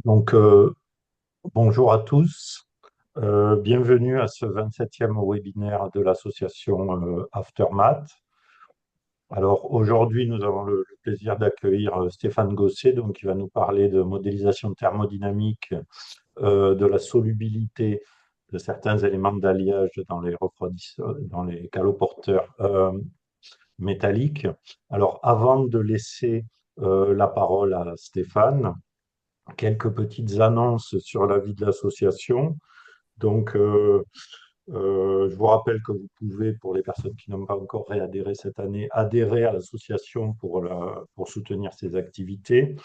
Donc, bonjour à tous. Bienvenue à ce 27e webinaire de l'association Aftermath. Alors, aujourd'hui, nous avons le plaisir d'accueillir Stéphane Gosset, donc, qui va nous parler de modélisation thermodynamique de la solubilité de certains éléments d'alliage dans les dans les caloporteurs métalliques. Alors, avant de laisser la parole à Stéphane, quelques petites annonces sur la vie de l'association. Donc, je vous rappelle que vous pouvez, pour les personnes qui n'ont pas encore réadhéré cette année, adhérer à l'association pour soutenir ses activités.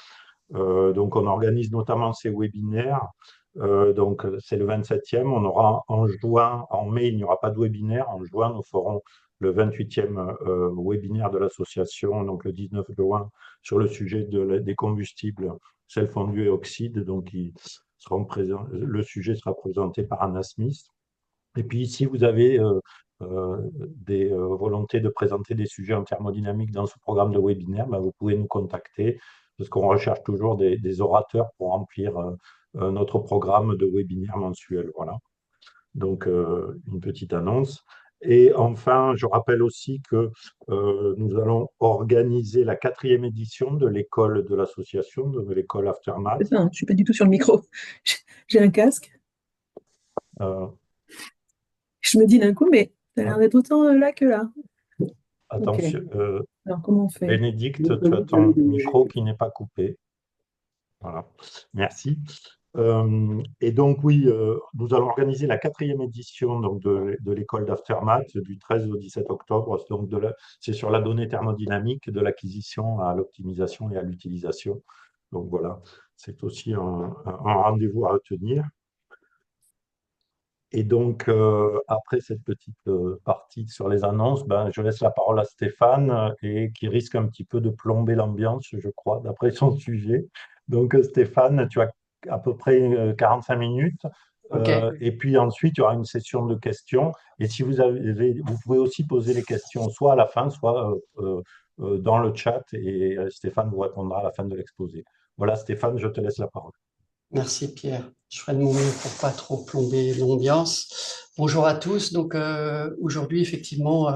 Donc, on organise notamment ces webinaires. Donc, c'est le 27e. On aura en juin, en mai, il n'y aura pas de webinaire. En juin, nous ferons le 28e webinaire de l'association, donc le 19 juin, sur le sujet des combustibles sel fondu et oxyde. Donc, le sujet sera présenté par Anna Smith. Et puis, si vous avez des volontés de présenter des sujets en thermodynamique dans ce programme de webinaire, ben, vous pouvez nous contacter parce qu'on recherche toujours des orateurs pour remplir notre programme de webinaire mensuel. Voilà. Donc, une petite annonce. Et enfin, je rappelle aussi que nous allons organiser la 4e édition de l'école de l'association, de l'école Aftermath. C'est ça, hein, je suis pas du tout sur le micro. J'ai un casque. Euh, Je me dis d'un coup, mais ça a l'air d'être autant là que là. Ok. Attention, Alors, comment on fait? Bénédicte, tu as ton micro qui n'est pas coupé. Voilà, merci. Et donc, oui, nous allons organiser la 4e édition donc, de l'école d'Aftermath du 13 au 17 octobre. Donc, c'est sur la donnée thermodynamique, de l'acquisition à l'optimisation et à l'utilisation. Donc, voilà, c'est aussi un rendez-vous à retenir. Et donc, après cette petite partie sur les annonces, ben, je laisse la parole à Stéphane et qui risque un petit peu de plomber l'ambiance, je crois, d'après son sujet. Donc, Stéphane, tu as à peu près 45 minutes. Ok, Et puis ensuite, il y aura une session de questions. Et si vous avez, vous pouvez aussi poser les questions soit à la fin, soit dans le chat. Et Stéphane vous répondra à la fin de l'exposé. Voilà, Stéphane, je te laisse la parole. merci Pierre. Je ferai de mon mieux pour pas trop plomber l'ambiance. Bonjour à tous. Donc aujourd'hui, effectivement,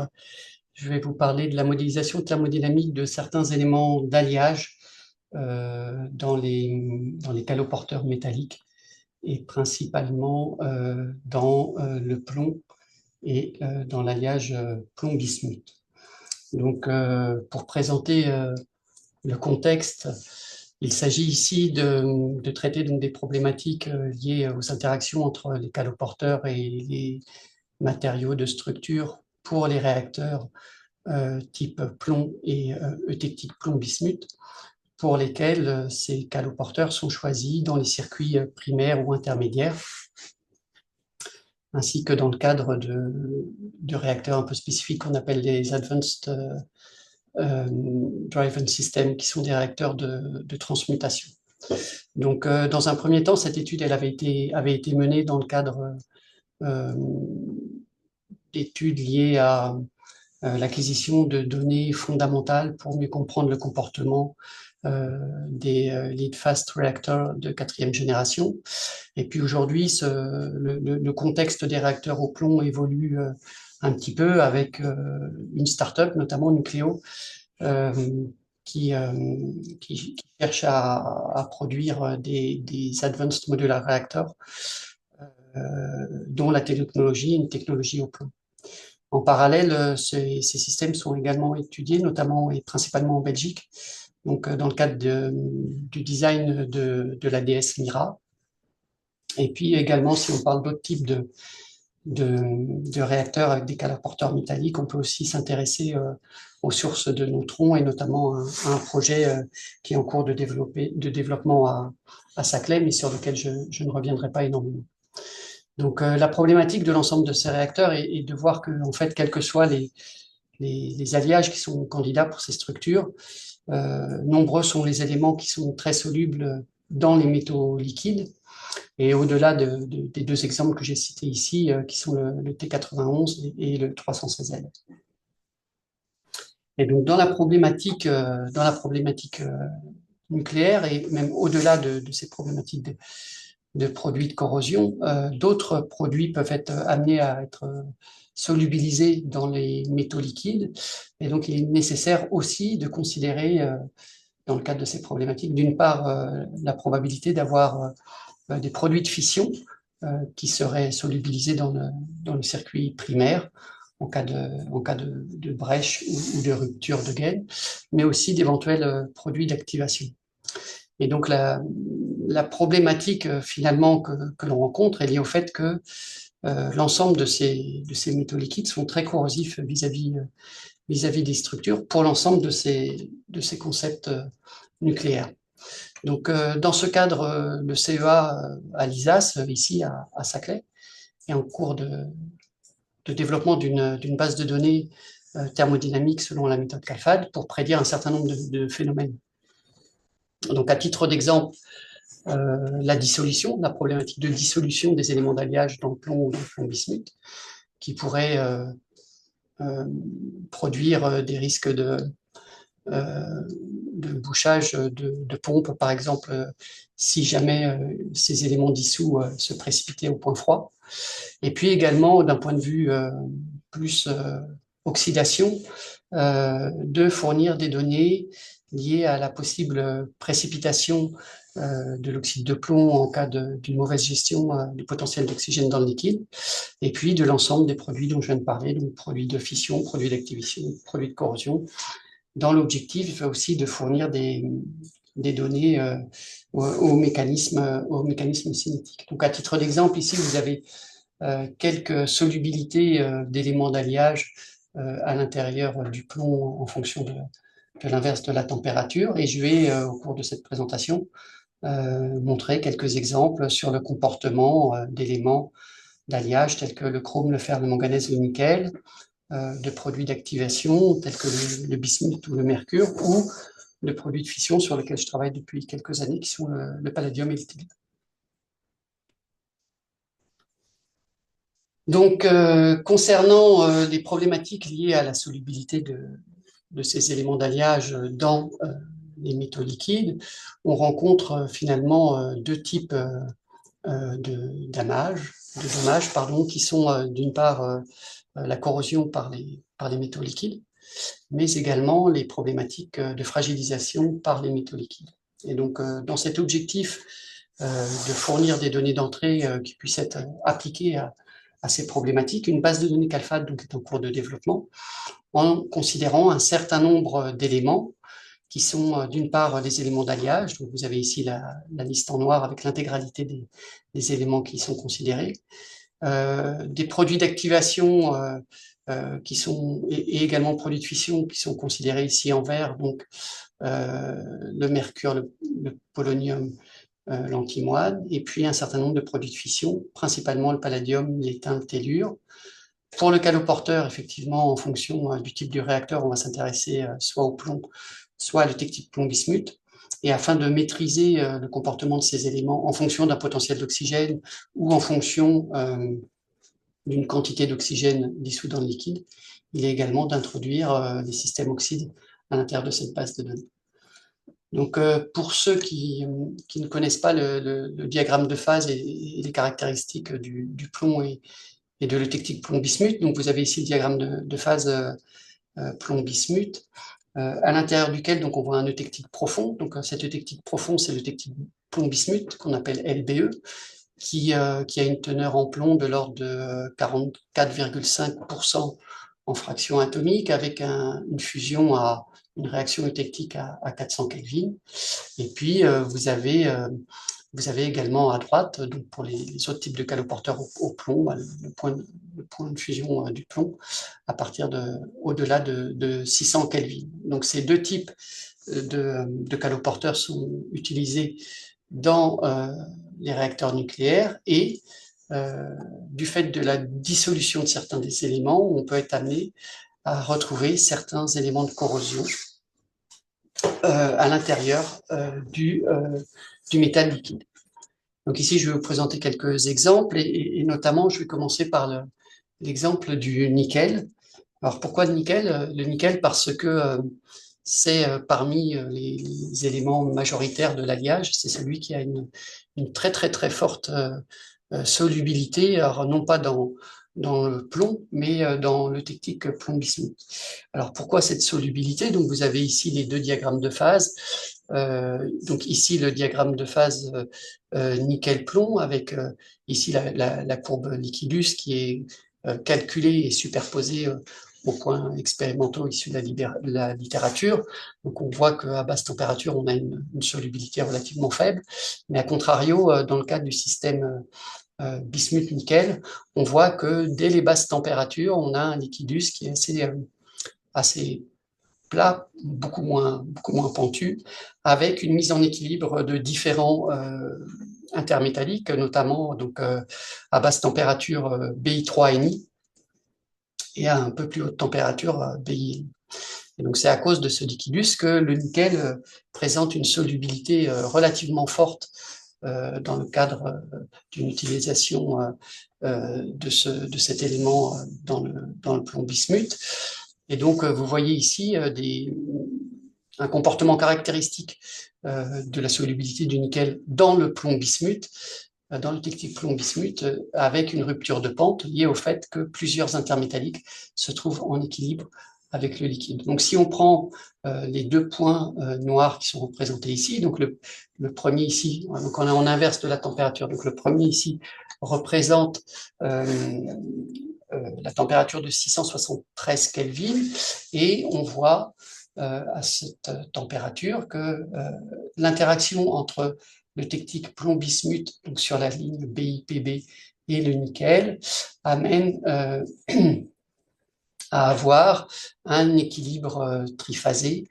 je vais vous parler de la modélisation thermodynamique de certains éléments d'alliage dans les caloporteurs métalliques et principalement dans le plomb et dans l'alliage plomb-bismuth. Donc pour présenter le contexte, il s'agit ici de traiter donc des problématiques liées aux interactions entre les caloporteurs et les matériaux de structure pour les réacteurs type plomb et eutectique plomb-bismuth, pour lesquels ces caloporteurs sont choisis dans les circuits primaires ou intermédiaires, ainsi que dans le cadre de réacteurs un peu spécifiques qu'on appelle les Advanced Driven Systems, qui sont des réacteurs de transmutation. Donc, dans un premier temps, cette étude avait été menée dans le cadre euh, d'études liées à l'acquisition de données fondamentales pour mieux comprendre le comportement des lead fast reactors de quatrième génération. Et puis aujourd'hui, le contexte des réacteurs au plomb évolue un petit peu avec une start-up, notamment Nucléo, euh, qui, euh, qui cherche à produire des Advanced Modular Reactors, dont la technologie est une technologie au plomb. En parallèle, ces systèmes sont également étudiés, notamment et principalement en Belgique, donc dans le cadre du design de l'ADS Mira. Et puis également, si on parle d'autres types de réacteurs avec des caloporteurs métalliques, on peut aussi s'intéresser aux sources de neutrons et notamment à un projet qui est en cours de développement à Saclay, mais sur lequel je ne reviendrai pas énormément. Donc la problématique de l'ensemble de ces réacteurs est de voir que, en fait, quels que soient les alliages qui sont candidats pour ces structures, nombreux sont les éléments qui sont très solubles dans les métaux liquides. Et au-delà des deux exemples que j'ai cités ici, qui sont le T91 et le 316L. Et donc dans la problématique nucléaire et même au-delà de ces problématiques de produits de corrosion, d'autres produits peuvent être amenés à être solubilisés dans les métaux liquides. Et donc, il est nécessaire aussi de considérer, dans le cadre de ces problématiques, d'une part, la probabilité d'avoir des produits de fission qui seraient solubilisés dans le circuit primaire en cas de brèche ou de rupture de gaine, mais aussi d'éventuels produits d'activation. Et donc, la problématique finalement que l'on rencontre est liée au fait que l'ensemble de ces métaux liquides sont très corrosifs vis-à-vis des structures pour l'ensemble de ces concepts nucléaires. Donc, dans ce cadre, le CEA à l'ISAS, ici à Saclay, est en cours de développement d'une base de données thermodynamique selon la méthode CALFAD pour prédire un certain nombre de phénomènes. Donc, à titre d'exemple, la dissolution, la problématique de dissolution des éléments d'alliage dans le plomb ou dans le plomb bismuth, qui pourrait produire des risques de bouchage de pompes, par exemple, si jamais ces éléments dissous se précipitaient au point froid. Et puis également, d'un point de vue plus oxydation, de fournir des données liées à la possible précipitation de l'oxyde de plomb en cas d'une mauvaise gestion du potentiel d'oxygène dans le liquide, et puis de l'ensemble des produits dont je viens de parler, donc produits de fission, produits d'activation, produits de corrosion, dans l'objectif aussi de fournir des données au mécanisme cinétique. Donc à titre d'exemple, ici vous avez quelques solubilités d'éléments d'alliage à l'intérieur du plomb en fonction de l'inverse de la température, et je vais au cours de cette présentation montrer quelques exemples sur le comportement d'éléments d'alliage tels que le chrome, le fer, le manganèse, le nickel, de produits d'activation tels que le bismuth ou le mercure, ou de produits de fission sur lesquels je travaille depuis quelques années, qui sont le palladium et le tellure. Donc, concernant les problématiques liées à la solubilité de ces éléments d'alliage dans les métaux liquides, on rencontre finalement deux types de dommages, qui sont d'une part la corrosion par les métaux liquides, mais également les problématiques de fragilisation par les métaux liquides. Et donc, dans cet objectif de fournir des données d'entrée qui puissent être appliquées à ces problématiques, une base de données CALFAD donc, est en cours de développement en considérant un certain nombre d'éléments qui sont d'une part des éléments d'alliage. Donc vous avez ici la liste en noir avec l'intégralité des éléments qui sont considérés, des produits d'activation qui sont et également produits de fission qui sont considérés ici en vert, donc le mercure, le polonium, l'antimoine, et puis un certain nombre de produits de fission, principalement le palladium, l'étain, le tellure. Pour le caloporteur, effectivement, en fonction du type du réacteur, on va s'intéresser soit au plomb, soit à l'eutectique plomb-bismuth. Et afin de maîtriser le comportement de ces éléments en fonction d'un potentiel d'oxygène ou en fonction d'une quantité d'oxygène dissous dans le liquide, il est également d'introduire des systèmes oxydes à l'intérieur de cette base de données. Donc, pour ceux qui ne connaissent pas le diagramme de phase et les caractéristiques du plomb et de l'eutectique plomb-bismuth, donc vous avez ici le diagramme de phase plomb-bismuth, à l'intérieur duquel donc, on voit un eutectique profond. Donc, cet eutectique profond, c'est l'eutectique plomb-bismuth, qu'on appelle LBE, qui a une teneur en plomb de l'ordre de 44,5% en fraction atomique, avec une fusion une réaction eutectique à 400 Kelvin. Et puis, vous avez également à droite, donc pour les autres types de caloporteurs au plomb, le point de fusion du plomb à partir au-delà de 600 Kelvin. Donc, ces deux types de caloporteurs sont utilisés dans les réacteurs nucléaires et du fait de la dissolution de certains des éléments, on peut être amené à retrouver certains éléments de corrosion à l'intérieur du métal liquide. Donc ici, je vais vous présenter quelques exemples et notamment, je vais commencer par l'exemple du nickel. Alors pourquoi le nickel? Le nickel parce que c'est parmi les éléments majoritaires de l'alliage, c'est celui qui a une très très très forte solubilité, alors non pas dans le plomb, mais dans le technique plomb-bismuth. Alors pourquoi cette solubilité? Donc vous avez ici les deux diagrammes de phase. Donc ici le diagramme de phase nickel-plomb avec ici la courbe liquidus qui est calculée et superposée aux points expérimentaux issus de la littérature. Donc on voit qu'à basse température, on a une solubilité relativement faible, mais à contrario, dans le cadre du système bismuth-nickel, on voit que dès les basses températures, on a un liquidus qui est assez plat, beaucoup moins pentu, avec une mise en équilibre de différents intermétalliques, notamment donc, à basse température BI3NI et à un peu plus haute température BI. Et donc c'est à cause de ce liquidus que le nickel présente une solubilité relativement forte dans le cadre d'une utilisation de cet élément dans le plomb bismuth. Et donc, vous voyez ici un comportement caractéristique de la solubilité du nickel dans le plomb bismuth, dans le technique plomb bismuth, avec une rupture de pente liée au fait que plusieurs intermétalliques se trouvent en équilibre avec le liquide. Donc, si on prend les deux points noirs qui sont représentés ici, donc le premier ici, donc on est en inverse de la température, donc le premier ici représente la température de 673 Kelvin, et on voit à cette température que l'interaction entre le technique plomb-bismuth, donc sur la ligne BIPB, et le nickel, amène à avoir un équilibre triphasé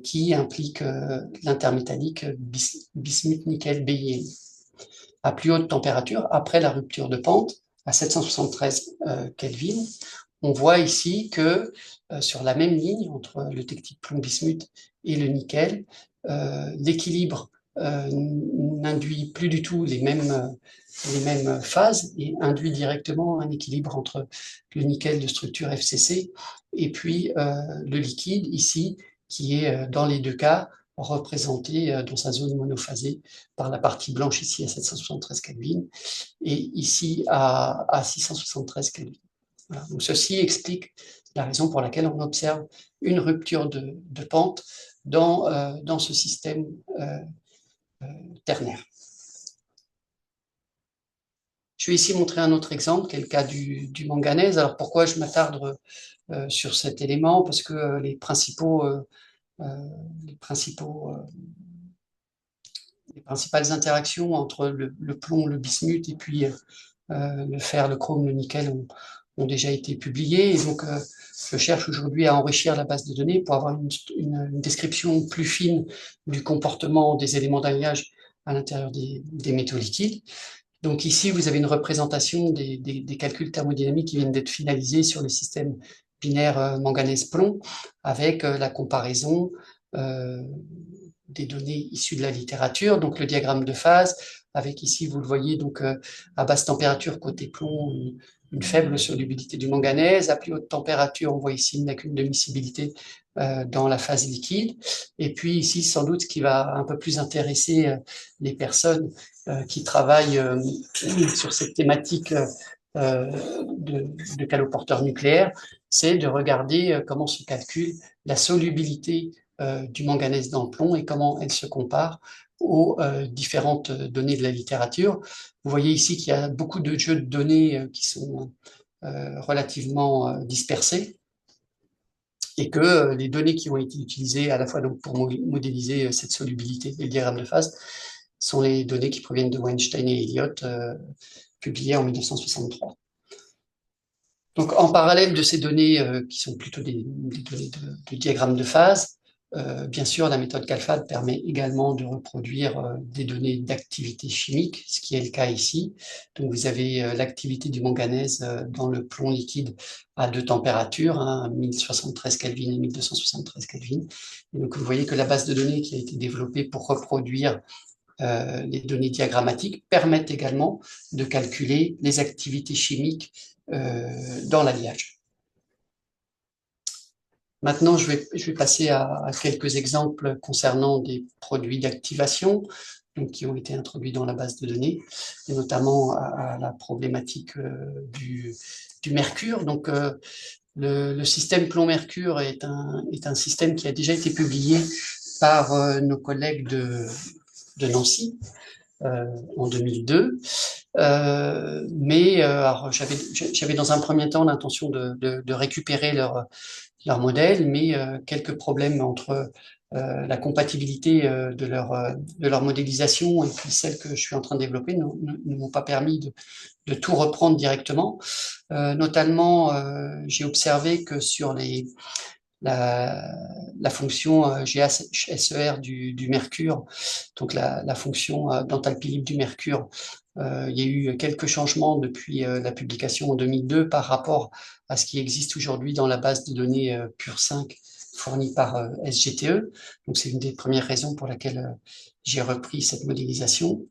qui implique l'intermétallique bismuth-nickel-BiN. À plus haute température, après la rupture de pente, à 773 Kelvin, on voit ici que sur la même ligne, entre le technique plomb-bismuth et le nickel, l'équilibre n'induit plus du tout les mêmes phases et induit directement un équilibre entre le nickel de structure FCC et puis le liquide ici, qui est dans les deux cas représenté dans sa zone monophasée par la partie blanche ici à 773 Kelvin et ici à 673 Kelvin. Voilà. Donc ceci explique la raison pour laquelle on observe une rupture de pente dans ce système ternaire. Je vais ici montrer un autre exemple, qui est le cas du manganèse. Alors pourquoi je m'attarde sur cet élément? Parce que les principales interactions entre le plomb, le bismuth et puis le fer, le chrome, le nickel ont déjà été publiées. Et donc, je cherche aujourd'hui à enrichir la base de données pour avoir une description plus fine du comportement des éléments d'alliage à l'intérieur des métaux liquides. Donc ici, vous avez une représentation des calculs thermodynamiques qui viennent d'être finalisés sur le système binaire manganèse-plomb avec la comparaison des données issues de la littérature, donc le diagramme de phase, avec ici, vous le voyez, donc à basse température, côté plomb, une faible solubilité du manganèse. À plus haute température, on voit ici une lacune de miscibilité dans la phase liquide. Et puis ici, sans doute, ce qui va un peu plus intéresser les personnes qui travaillent sur cette thématique de caloporteurs nucléaires, c'est de regarder comment se calcule la solubilité du manganèse dans le plomb et comment elle se compare aux différentes données de la littérature. Vous voyez ici qu'il y a beaucoup de jeux de données qui sont relativement dispersés et que les données qui ont été utilisées à la fois donc, pour modéliser cette solubilité et le diagramme de phase sont les données qui proviennent de Weinstein et Elliott, publiées en 1963. Donc, en parallèle de ces données qui sont plutôt des données de diagramme de phase, bien sûr, la méthode CALPHAD permet également de reproduire des données d'activité chimique, ce qui est le cas ici. Donc, vous avez l'activité du manganèse dans le plomb liquide à deux températures, 1073 Kelvin et 1273 Kelvin. Et donc, vous voyez que la base de données qui a été développée pour reproduire les données diagrammatiques permettent également de calculer les activités chimiques dans l'alliage. Maintenant, je vais passer à quelques exemples concernant des produits d'activation donc, qui ont été introduits dans la base de données, et notamment à la problématique du mercure. Donc, le système plomb-mercure est un système qui a déjà été publié par nos collègues de Nancy en 2002. Alors, j'avais dans un premier temps l'intention de récupérer leur modèle, mais quelques problèmes entre la compatibilité de leur modélisation et puis celle que je suis en train de développer ne m'ont pas permis de tout reprendre directement. Notamment, j'ai observé que sur la fonction GASER du mercure, donc la fonction d'enthalpie libre du mercure, il y a eu quelques changements depuis la publication en 2002 par rapport à ce qui existe aujourd'hui dans la base de données Pure5 fournie par SGTE. Donc c'est une des premières raisons pour laquelle j'ai repris cette modélisation.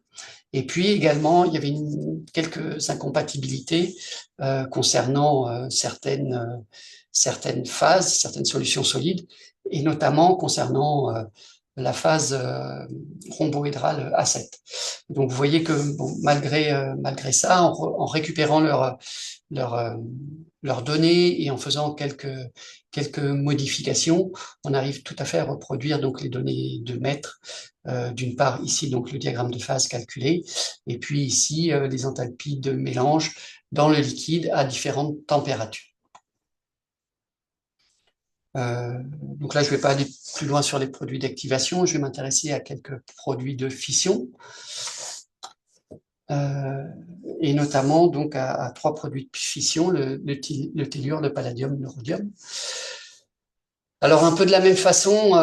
Et puis également, il y avait quelques incompatibilités concernant certaines phases, certaines solutions solides, et notamment concernant la phase rhomboédrale A7. Donc vous voyez que bon, malgré ça, en récupérant leurs données et en faisant quelques modifications, on arrive tout à fait à reproduire donc les données de mètres. D'une part ici donc le diagramme de phase calculé, et puis ici les enthalpies de mélange dans le liquide à différentes températures. Donc là, je ne vais pas aller plus loin sur les produits d'activation, je vais m'intéresser à quelques produits de fission, et notamment donc à 3 produits de fission, le tellure, le palladium, le rhodium. Alors un peu de la même façon,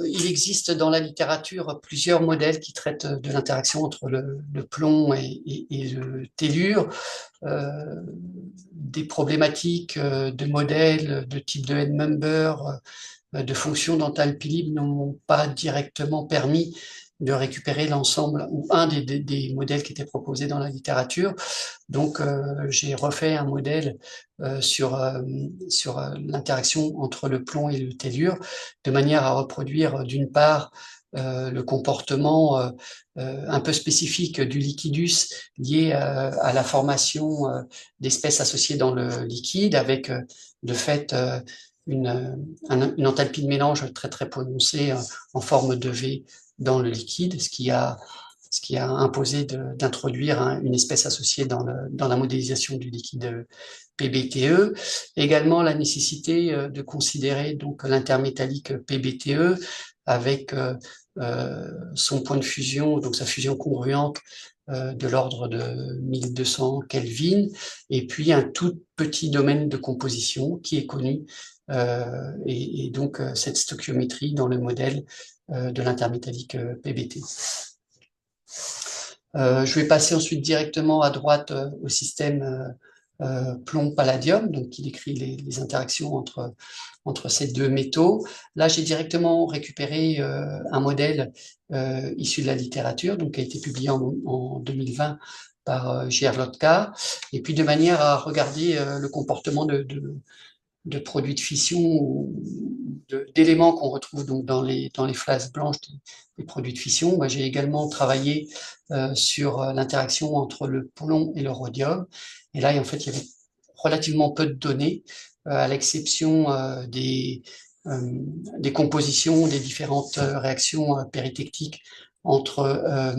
il existe dans la littérature plusieurs modèles qui traitent de l'interaction entre le plomb et le tellure, des problématiques de modèles de type de N-member, de fonctions d'enthalpie libre n'ont pas directement permis de récupérer l'ensemble ou un des modèles qui étaient proposés dans la littérature. Donc, j'ai refait un modèle sur l'interaction entre le plomb et le tellure, de manière à reproduire d'une part le comportement un peu spécifique du liquidus lié à la formation d'espèces associées dans le liquide, avec de fait une enthalpie de mélange très très prononcée en forme de V dans le liquide, ce qui a imposé d'introduire une espèce associée dans la modélisation du liquide PBTE. Également la nécessité de considérer donc l'intermétallique PBTE avec son point de fusion, donc sa fusion congruente de l'ordre de 1200 Kelvin, et puis un tout petit domaine de composition qui est connu, et donc cette stoichiométrie dans le modèle de l'intermétallique PBT. Je vais passer ensuite directement à droite au système plomb-palladium, donc qui décrit les interactions entre ces deux métaux. Là, j'ai directement récupéré un modèle issu de la littérature, donc qui a été publié en 2020 par J.R. Lotka, et puis de manière à regarder le comportement de produits de fission ou d'éléments qu'on retrouve donc dans les phases blanches des produits de fission. Moi, j'ai également travaillé sur l'interaction entre le plomb et le rhodium. Et là, en fait, il y avait relativement peu de données, à l'exception des compositions des différentes réactions péritectiques entre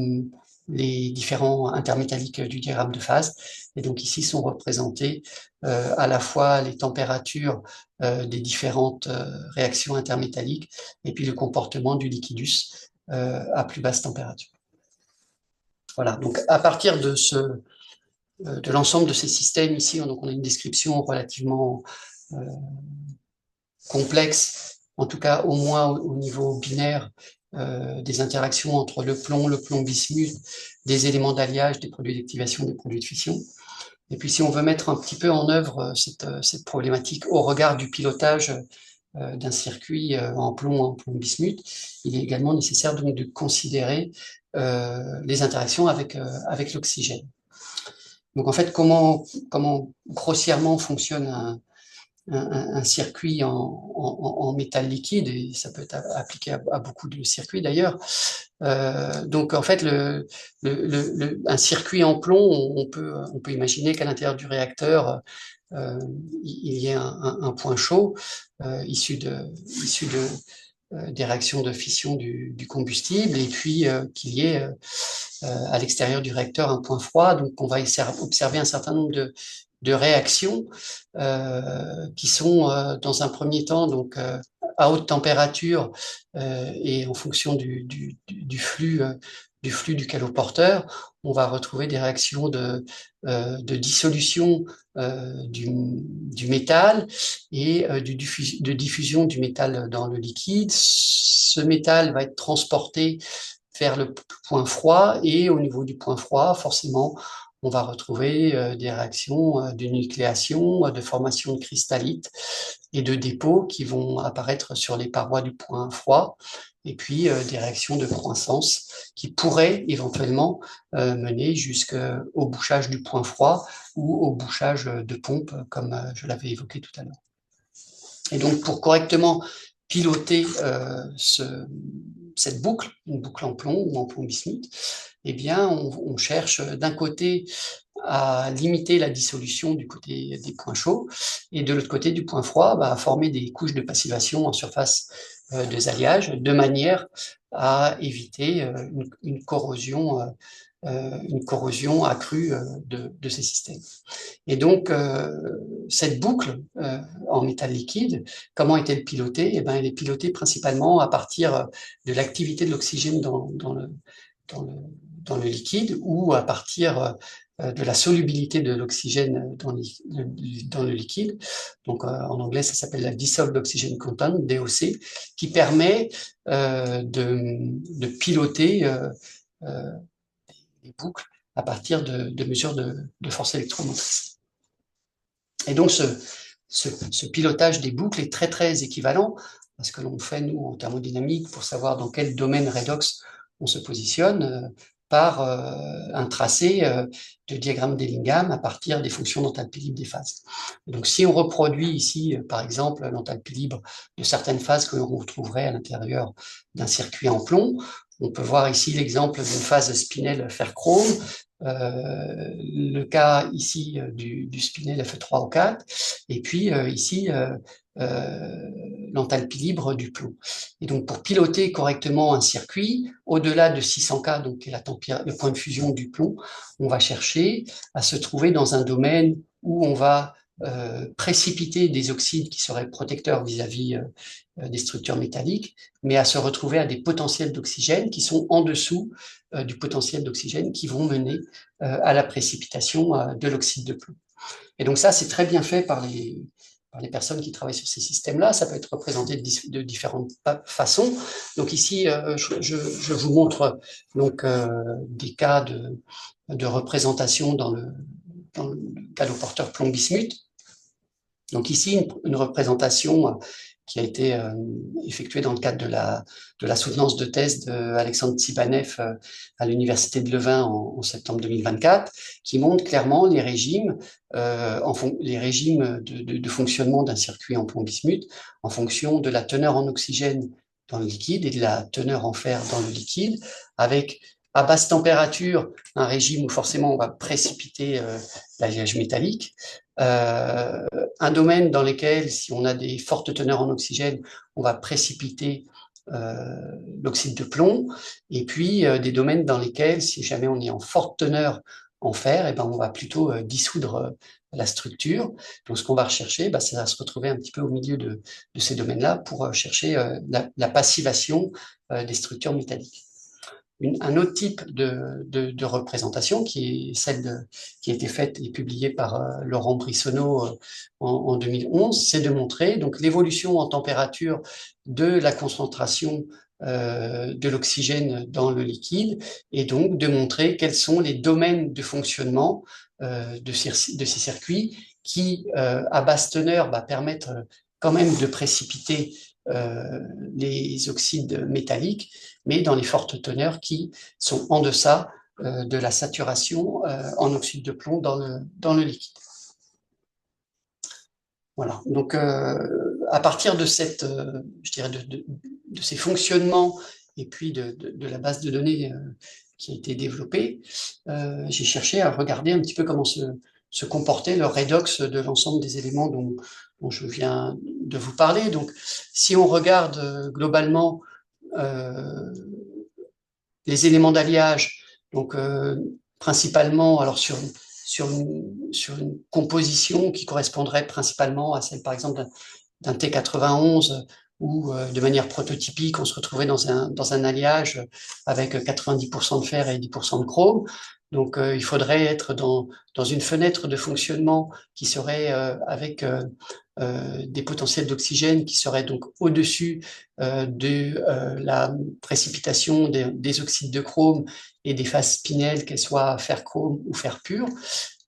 les différents intermétalliques du diagramme de phase. Et donc ici sont représentées à la fois les températures des différentes réactions intermétalliques et puis le comportement du liquidus à plus basse température. Voilà, donc à partir de l'ensemble de ces systèmes ici, donc on a une description relativement complexe, en tout cas au moins au niveau binaire, des interactions entre le plomb bismuth, des éléments d'alliage, des produits d'activation, des produits de fission. Et puis si on veut mettre un petit peu en œuvre cette problématique au regard du pilotage d'un circuit en plomb bismuth, il est également nécessaire donc de considérer les interactions avec l'oxygène. Donc en fait, comment grossièrement fonctionne un circuit en métal liquide, et ça peut être appliqué à beaucoup de circuits d'ailleurs. Donc en fait, un circuit en plomb, on peut imaginer qu'à l'intérieur du réacteur, il y ait un point chaud issu des réactions de fission du combustible, et puis qu'il y ait à l'extérieur du réacteur un point froid. Donc on va observer un certain nombre de réactions qui sont dans un premier temps donc à haute température et en fonction du flux du caloporteur, on va retrouver des réactions de dissolution du métal et de diffusion du métal dans le liquide. Ce métal va être transporté vers le point froid, et au niveau du point froid, forcément, on va retrouver des réactions de nucléation, de formation de cristallites et de dépôts qui vont apparaître sur les parois du point froid, et puis des réactions de croissance qui pourraient éventuellement mener jusqu'au bouchage du point froid ou au bouchage de pompe, comme je l'avais évoqué tout à l'heure. Et donc, pour correctement piloter cette boucle, une boucle en plomb ou en plomb bismuth, eh bien, on cherche d'un côté à limiter la dissolution du côté des points chauds, et de l'autre côté du point froid, à former des couches de passivation en surface des alliages, de manière à éviter une corrosion accrue de ces systèmes. Et donc, cette boucle en métal liquide, comment est-elle pilotée? Eh bien, elle est pilotée principalement à partir de l'activité de l'oxygène dans le liquide, ou à partir de la solubilité de l'oxygène dans le liquide. Donc, en anglais, ça s'appelle la Dissolved Oxygen Content, DOC, qui permet de piloter les boucles à partir de mesures de force électromotrice. Et donc, ce pilotage des boucles est très, très équivalent à ce que l'on fait, nous, en thermodynamique, pour savoir dans quel domaine redox on se positionne, par un tracé de diagramme d'Ellingham à partir des fonctions d'enthalpie libre des phases. Et donc, si on reproduit ici, par exemple, l'enthalpie libre de certaines phases que l'on retrouverait à l'intérieur d'un circuit en plomb, on peut voir ici l'exemple d'une phase spinel fer-chrome, le cas ici du spinel Fe3 O4, et puis ici l'enthalpie libre du plomb. Et donc, pour piloter correctement un circuit, au-delà de 600 K, donc qui est le point de fusion du plomb, on va chercher à se trouver dans un domaine où on va précipiter des oxydes qui seraient protecteurs vis-à-vis des structures métalliques, mais à se retrouver à des potentiels d'oxygène qui sont en dessous du potentiel d'oxygène, qui vont mener à la précipitation de l'oxyde de plomb. Et donc ça, c'est très bien fait par les personnes qui travaillent sur ces systèmes-là. Ça peut être représenté de différentes façons. Donc ici, je vous montre donc des cas de représentation dans le caloporteur plomb bismuth. Donc ici, une représentation qui a été effectuée dans le cadre de la soutenance de thèse d'Alexandre Tsibanev à l'Université de Leuven en septembre 2024, qui montre clairement les régimes de fonctionnement d'un circuit en plomb bismuth en fonction de la teneur en oxygène dans le liquide et de la teneur en fer dans le liquide, avec à basse température un régime où forcément on va précipiter l'alliage métallique, un domaine dans lequel, si on a des fortes teneurs en oxygène, on va précipiter l'oxyde de plomb, et puis des domaines dans lesquels, si jamais on est en forte teneur en fer, et ben on va plutôt dissoudre la structure. Donc ce qu'on va rechercher, c'est à se retrouver un petit peu au milieu de ces domaines-là pour chercher la passivation des structures métalliques. Un autre type de représentation, qui est celle qui a été faite et publiée par Laurent Brissonneau en 2011, c'est de montrer donc l'évolution en température de la concentration de l'oxygène dans le liquide, et donc de montrer quels sont les domaines de fonctionnement de ces circuits qui, à basse teneur, permettent quand même de précipiter les oxydes métalliques, mais dans les fortes teneurs qui sont en deçà de la saturation en oxyde de plomb dans le liquide. Voilà. Donc, à partir de cette, je dirais, de ces fonctionnements et puis de la base de données qui a été développée, j'ai cherché à regarder un petit peu comment se comportait le redox de l'ensemble des éléments dont je viens de vous parler. Donc, si on regarde globalement les éléments d'alliage, donc principalement, alors sur une composition qui correspondrait principalement à celle, par exemple, d'un T91, où de manière prototypique, on se retrouvait dans un alliage avec 90% de fer et 10% de chrome. Donc, il faudrait être dans une fenêtre de fonctionnement qui serait avec des potentiels d'oxygène qui seraient donc au-dessus de la précipitation des oxydes de chrome et des phases spinelles, qu'elles soient fer chrome ou fer pur,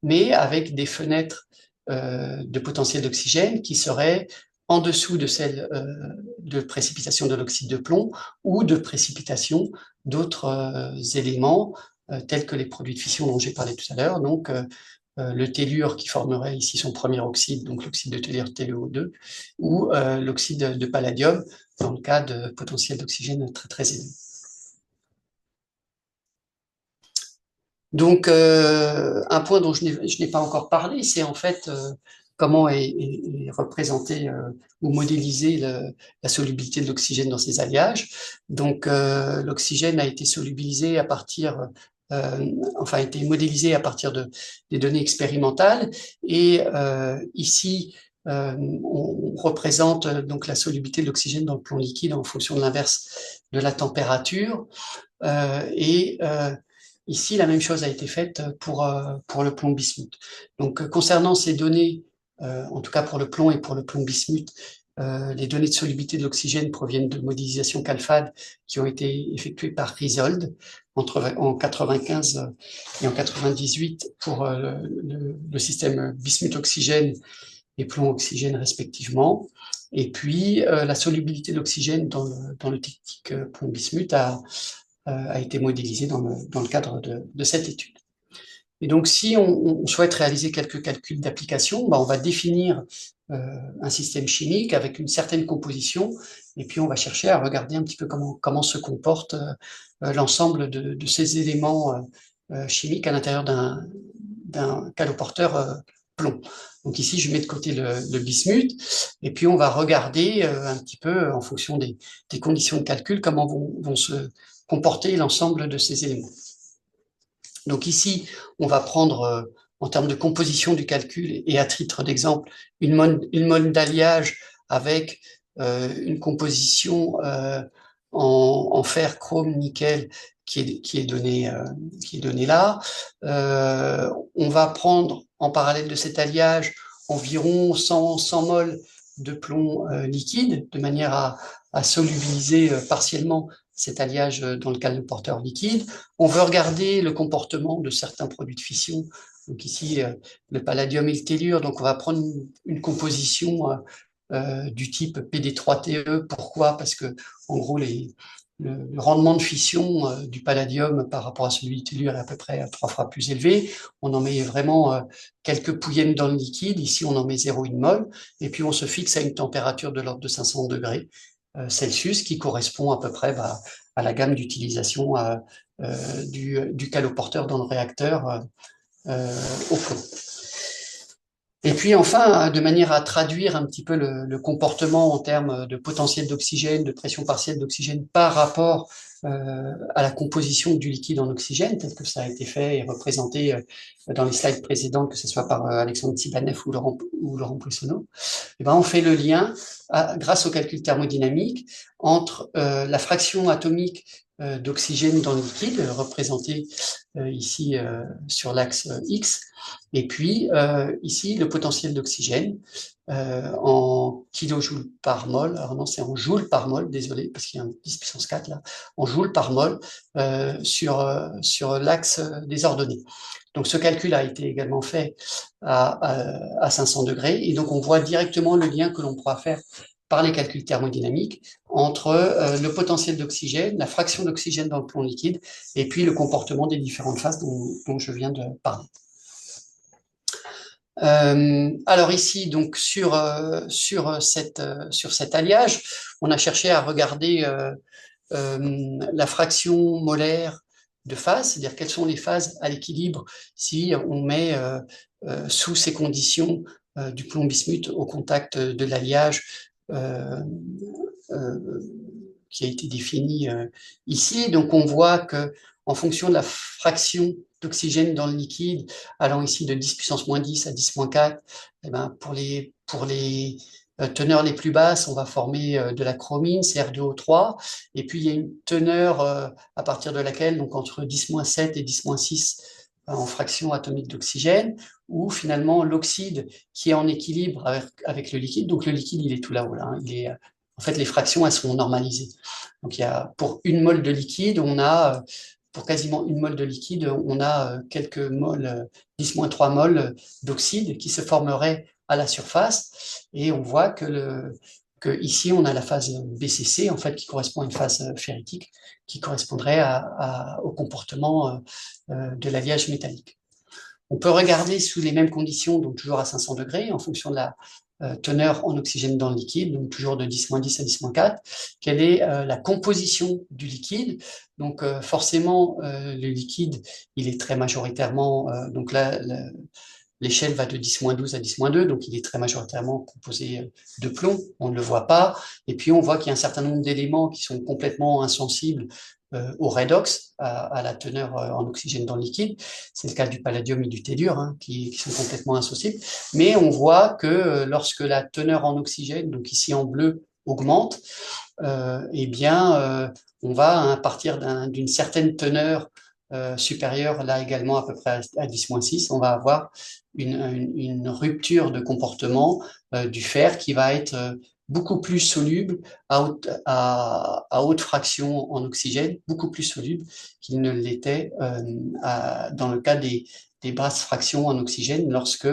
mais avec des fenêtres de potentiel d'oxygène qui seraient en dessous de celle de précipitation de l'oxyde de plomb ou de précipitation d'autres éléments tels que les produits de fission dont j'ai parlé tout à l'heure, donc le tellure qui formerait ici son premier oxyde, donc l'oxyde de tellure TeO2, ou l'oxyde de palladium dans le cas de potentiel d'oxygène très très élevé. Donc, un point dont je n'ai pas encore parlé, c'est en fait comment est représentée ou modélisée la solubilité de l'oxygène dans ces alliages. Donc, l'oxygène a été solubilisé à partir, a été modélisé à partir des données expérimentales. Et ici, on représente donc la solubilité de l'oxygène dans le plomb liquide en fonction de l'inverse de la température. Ici, la même chose a été faite pour le plomb bismuth. Donc, concernant ces données, en tout cas pour le plomb et pour le plomb bismuth, les données de solubilité de l'oxygène proviennent de modélisations CALFAD qui ont été effectuées par Risold en 95 et en 98 pour le système bismuth-oxygène et plomb-oxygène respectivement. Et puis, la solubilité de l'oxygène dans le technique plomb-bismuth a été modélisée dans le cadre de cette étude. Et donc, si on souhaite réaliser quelques calculs d'application, on va définir un système chimique avec une certaine composition, et puis on va chercher à regarder un petit peu comment se comporte l'ensemble de ces éléments chimiques à l'intérieur d'un caloporteur plomb. Donc ici, je mets de côté le bismuth, et puis on va regarder un petit peu, en fonction des conditions de calcul, comment vont se comporter l'ensemble de ces éléments. Donc ici, on va prendre, en termes de composition du calcul, et à titre d'exemple, une mode d'alliage avec une composition en fer, chrome, nickel, qui est donnée là. On va prendre, en parallèle de cet alliage, environ 100 moles de plomb liquide, de manière à solubiliser partiellement cet alliage dans le caloporteur liquide. On veut regarder le comportement de certains produits de fission. Donc ici, le palladium et le tellure. Donc on va prendre une composition du type PD3TE. Pourquoi? Parce que, en gros, le rendement de fission du palladium par rapport à celui du tellure est à peu près 3 fois plus élevé. On en met vraiment quelques pouillèmes dans le liquide. Ici, on en met 0,1 mol. Et puis, on se fixe à une température de l'ordre de 500 degrés Celsius, qui correspond à peu près à la gamme d'utilisation du caloporteur dans le réacteur au plomb. Et puis enfin, de manière à traduire un petit peu le comportement en termes de potentiel d'oxygène, de pression partielle d'oxygène par rapport à la composition du liquide en oxygène, tel que ça a été fait et représenté dans les slides précédentes, que ce soit par Alexandre Tsibanev ou Laurent Poissonneau, et on fait le lien, grâce au calcul thermodynamique, entre la fraction atomique d'oxygène dans le liquide, représentée ici sur l'axe X, et puis ici le potentiel d'oxygène en kilojoules par mol. Alors non, c'est en joules par mol, désolé, parce qu'il y a un 10 puissance 4 là, en joules par mol sur l'axe des ordonnées. Donc ce calcul a été également fait à 500 degrés, et donc on voit directement le lien que l'on pourra faire par les calculs thermodynamiques entre le potentiel d'oxygène, la fraction d'oxygène dans le plomb liquide, et puis le comportement des différentes phases dont je viens de parler. Alors ici, donc sur cet alliage, on a cherché à regarder la fraction molaire de phase, c'est-à-dire quelles sont les phases à l'équilibre si on met sous ces conditions du plomb bismuth au contact de l'alliage qui a été défini ici. Donc on voit que en fonction de la fraction d'oxygène dans le liquide, allant ici de 10 puissance moins 10 à 10 moins 4, eh ben pour les teneurs les plus basses, on va former de la chromine, Cr2O3, et puis il y a une teneur à partir de laquelle, donc entre 10-7 et 10-6 en fraction atomique d'oxygène, où finalement l'oxyde qui est en équilibre avec le liquide, donc le liquide il est tout là-haut, là, hein, en fait les fractions elles sont normalisées. Donc il y a pour une mole de liquide, pour quasiment une mole de liquide, on a quelques moles, 10-3 moles d'oxyde qui se formeraient à la surface, et on voit que ici on a la phase BCC en fait qui correspond à une phase ferritique qui correspondrait au comportement de l'alliage métallique. On peut regarder sous les mêmes conditions, donc toujours à 500 degrés, en fonction de la teneur en oxygène dans le liquide, donc toujours de 10-10 à 10-4, quelle est la composition du liquide. Donc forcément, le liquide, il est très majoritairement, donc là, l'échelle va de 10-12 à 10-2, donc il est très majoritairement composé de plomb, on ne le voit pas, et puis on voit qu'il y a un certain nombre d'éléments qui sont complètement insensibles au redox, à la teneur en oxygène dans le liquide. C'est le cas du palladium et du tellure, hein, qui sont complètement insensibles. Mais on voit que lorsque la teneur en oxygène, donc ici en bleu, augmente, eh bien, on va à partir d'une certaine teneur supérieure, là également à peu près à 10-6, on va avoir une rupture de comportement du fer qui va être beaucoup plus soluble à haute fraction en oxygène, beaucoup plus soluble qu'il ne l'était dans le cas des basses fractions en oxygène lorsque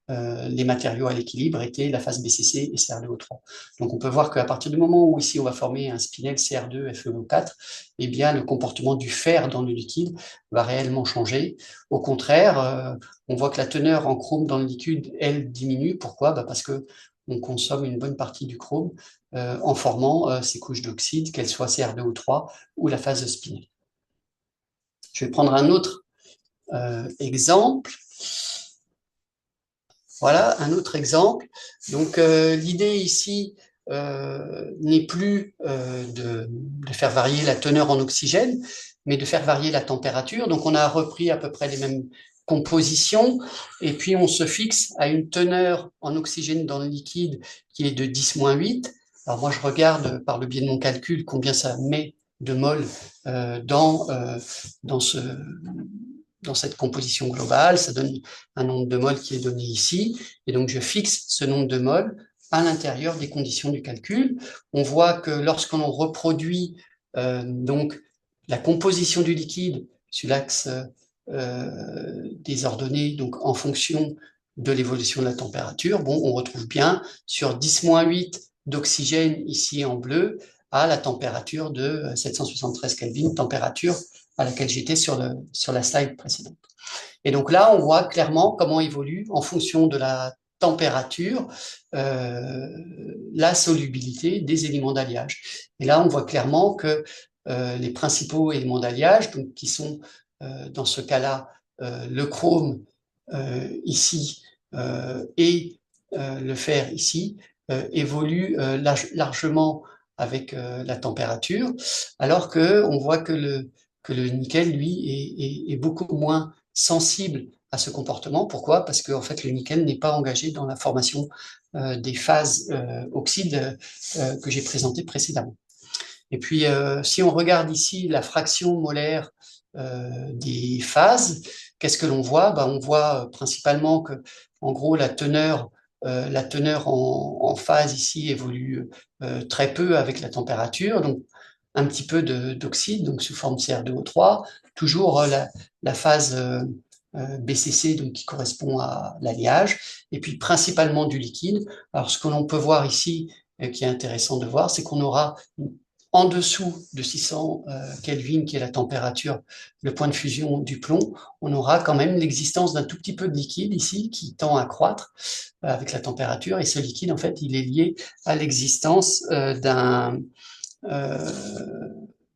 les matériaux à l'équilibre étaient la phase BCC et Cr2O3. Donc on peut voir qu'à partir du moment où ici on va former un spinel Cr2FeO4, eh bien le comportement du fer dans le liquide va réellement changer. Au contraire, on voit que la teneur en chrome dans le liquide, elle, diminue. Pourquoi? Parce que on consomme une bonne partie du chrome en formant ces couches d'oxyde, qu'elles soient Cr2O3 ou la phase spinel. Je vais prendre un autre exemple. Voilà un autre exemple. Donc l'idée ici n'est plus de faire varier la teneur en oxygène, mais de faire varier la température. Donc on a repris à peu près les mêmes compositions, et puis on se fixe à une teneur en oxygène dans le liquide qui est de 10-8. Alors moi je regarde par le biais de mon calcul combien ça met de mol dans cette composition globale, ça donne un nombre de moles qui est donné ici, et donc je fixe ce nombre de moles à l'intérieur des conditions du calcul. On voit que lorsqu'on reproduit donc la composition du liquide sur l'axe des ordonnées, donc en fonction de l'évolution de la température, bon, on retrouve bien sur 10-8 d'oxygène ici en bleu à la température de 773 Kelvin, température à laquelle j'étais sur la slide précédente. Et donc là, on voit clairement comment évolue, en fonction de la température, la solubilité des éléments d'alliage. Et là, on voit clairement que les principaux éléments d'alliage, donc, qui sont dans ce cas-là le chrome ici et le fer ici, évoluent largement avec la température, alors qu'on voit que le nickel, lui, est beaucoup moins sensible à ce comportement. Pourquoi? Parce que en fait, le nickel n'est pas engagé dans la formation des phases oxydes que j'ai présentées précédemment. Et puis, si on regarde ici la fraction molaire des phases, qu'est-ce que l'on voit? On voit principalement que, en gros, la teneur en phase ici évolue très peu avec la température, donc un petit peu d'oxyde, donc sous forme Cr2O3, toujours la phase BCC, donc qui correspond à l'alliage, et puis principalement du liquide. Alors ce que l'on peut voir ici, qui est intéressant de voir, c'est qu'on aura en dessous de 600 Kelvin, qui est la température, le point de fusion du plomb, on aura quand même l'existence d'un tout petit peu de liquide ici qui tend à croître avec la température. Et ce liquide, en fait, il est lié à l'existence euh, d'un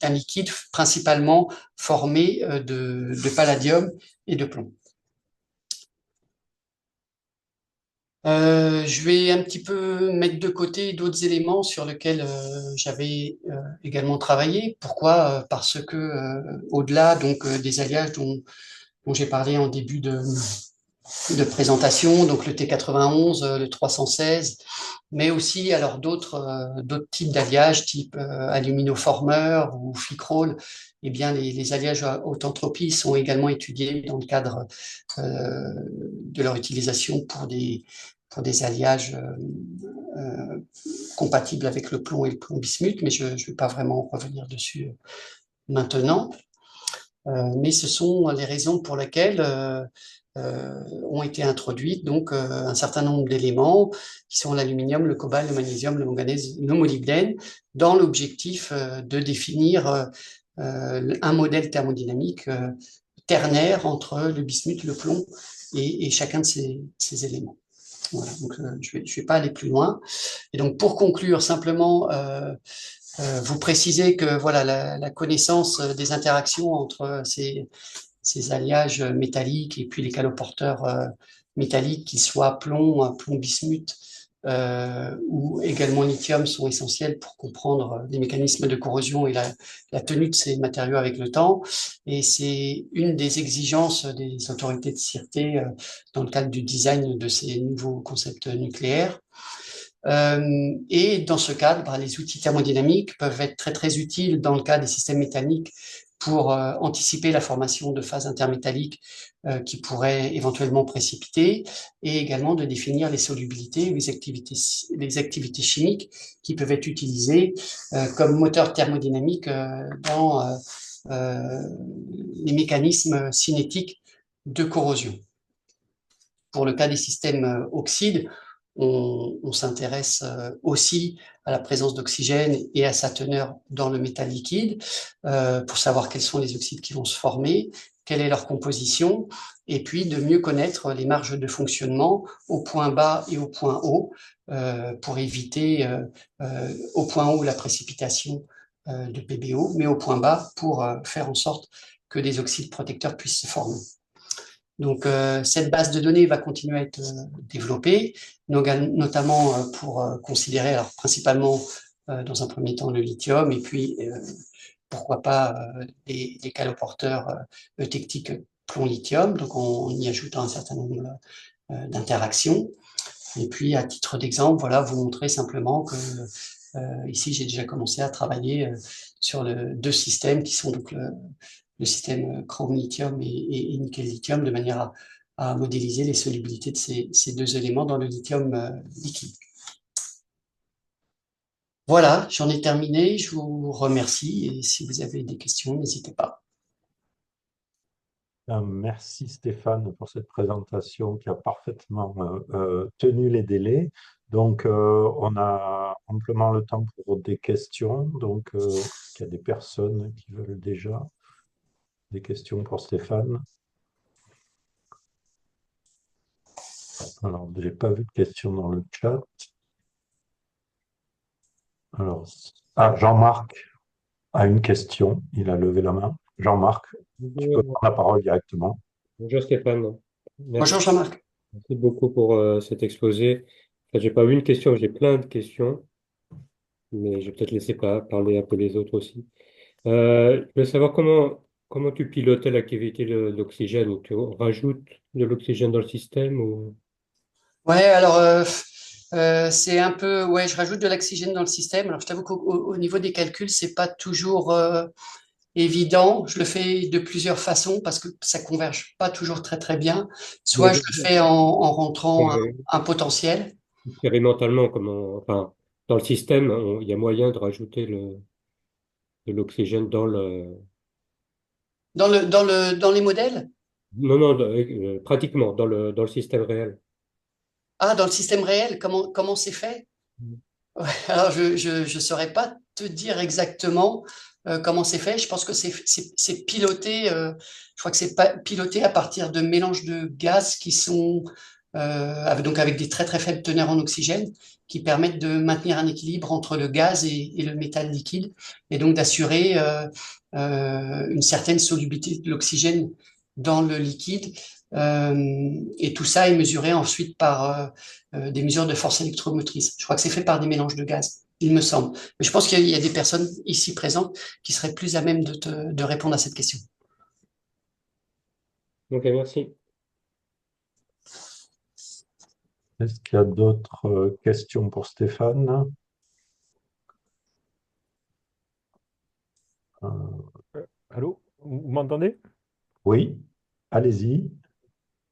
liquide principalement formé de palladium et de plomb. Je vais un petit peu mettre de côté d'autres éléments sur lesquels j'avais également travaillé. Pourquoi? Parce que au-delà donc des alliages dont j'ai parlé en début de présentation, donc le T91, le 316, mais aussi alors d'autres types d'alliages type aluminoformeur ou ficrol. Eh bien, les alliages à haute entropie sont également étudiés dans le cadre de leur utilisation pour des alliages compatibles avec le plomb et le plomb bismuth, mais je ne vais pas vraiment revenir dessus maintenant. Mais ce sont les raisons pour lesquelles ont été introduites donc un certain nombre d'éléments qui sont l'aluminium, le cobalt, le magnésium, le manganèse, le molybdène, dans l'objectif de définir un modèle thermodynamique ternaire entre le bismuth, le plomb et chacun de ces éléments. Voilà, donc je vais pas aller plus loin. Et donc pour conclure, simplement vous préciser que voilà la connaissance des interactions entre ces alliages métalliques et puis les caloporteurs métalliques, qu'ils soient plomb, plomb bismuth ou également lithium, sont essentiels pour comprendre les mécanismes de corrosion et la tenue de ces matériaux avec le temps. Et c'est une des exigences des autorités de sûreté dans le cadre du design de ces nouveaux concepts nucléaires. Et dans ce cadre, les outils thermodynamiques peuvent être très très utiles dans le cas des systèmes métalliques pour anticiper la formation de phases intermétalliques qui pourraient éventuellement précipiter, et également de définir les solubilités, les activités chimiques qui peuvent être utilisées comme moteur thermodynamique dans les mécanismes cinétiques de corrosion. Pour le cas des systèmes oxydes, on s'intéresse aussi à la présence d'oxygène et à sa teneur dans le métal liquide pour savoir quels sont les oxydes qui vont se former, quelle est leur composition, et puis de mieux connaître les marges de fonctionnement au point bas et au point haut pour éviter au point haut la précipitation de PBO, mais au point bas pour faire en sorte que des oxydes protecteurs puissent se former. Donc, cette base de données va continuer à être développée, notamment pour considérer, alors principalement dans un premier temps le lithium, et puis pourquoi pas les caloporteurs eutectiques plomb-lithium, donc en y ajoutant un certain nombre d'interactions. Et puis, à titre d'exemple, voilà, vous montrer simplement que ici, j'ai déjà commencé à travailler sur deux systèmes qui sont donc le système chrome-lithium et nickel-lithium, de manière à modéliser les solubilités de ces deux éléments dans le lithium liquide. Voilà, j'en ai terminé, je vous remercie, et si vous avez des questions, n'hésitez pas. Merci Stéphane pour cette présentation qui a parfaitement tenu les délais. Donc, on a amplement le temps pour des questions. Donc, il y a des personnes qui veulent déjà des questions pour Stéphane. Alors, je n'ai pas vu de questions dans le chat. Alors, Jean-Marc a une question. Il a levé la main. Jean-Marc, tu peux prendre la parole directement. Bonjour Stéphane. Bonjour Jean-Marc. Merci beaucoup pour cet exposé. Enfin, j'ai pas une question, j'ai plein de questions, mais je vais peut-être laisser parler un peu les autres aussi. Je voulais savoir comment tu pilotais l'activité de l'oxygène. Tu rajoutes de l'oxygène dans le système ou... Ouais, alors c'est un peu, ouais, je rajoute de l'oxygène dans le système. Alors je t'avoue qu'au niveau des calculs, c'est pas toujours évident. Je le fais de plusieurs façons parce que ça converge pas toujours très très bien. Soit je le fais en rentrant un potentiel. Expérimentalement, enfin, dans le système, il y a moyen de rajouter de l'oxygène dans le... Dans les modèles? Non, non, pratiquement, dans le système réel. Ah, dans le système réel, comment c'est fait? Ouais, alors je saurais pas te dire exactement comment c'est fait. Je pense que c'est piloté. Je crois que c'est piloté à partir de mélanges de gaz qui sont donc avec des très très faibles teneurs en oxygène, qui permettent de maintenir un équilibre entre le gaz et le métal liquide, et donc d'assurer une certaine solubilité de l'oxygène dans le liquide. Et tout ça est mesuré ensuite par des mesures de force électromotrice. Je crois que c'est fait par des mélanges de gaz, il me semble. Mais je pense qu'il y a des personnes ici présentes qui seraient plus à même de répondre à cette question. Ok, merci. Est-ce qu'il y a d'autres questions pour Stéphane? Euh, Allô, vous m'entendez? oui, allez-y.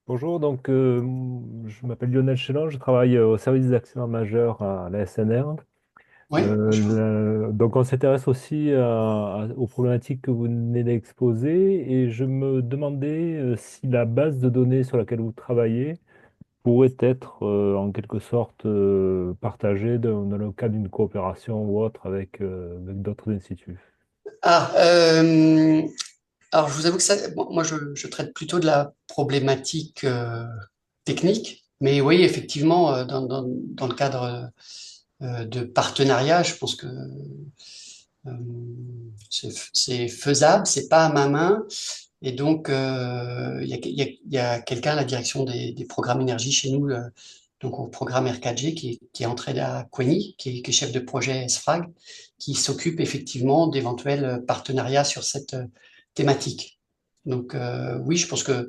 Bonjour, donc je m'appelle Lionel Chélan, je travaille au service des accidents majeurs à la SNR. Oui, bonjour. Donc on s'intéresse aussi aux problématiques que vous venez d'exposer et je me demandais si la base de données sur laquelle vous travaillez pourrait être en quelque sorte partagée dans le cadre d'une coopération ou autre avec d'autres instituts. Ah, alors je vous avoue que bon, moi je traite plutôt de la problématique technique, mais oui, effectivement, dans le cadre de partenariat, je pense que euh, c'est faisable, c'est pas à ma main. Et donc, il y a quelqu'un à la direction des programmes énergie chez nous, donc au programme R4G, qui est entré à Coigny, qui est chef de projet SFRAG, qui s'occupe effectivement d'éventuels partenariats sur cette thématique. Donc, oui, je pense que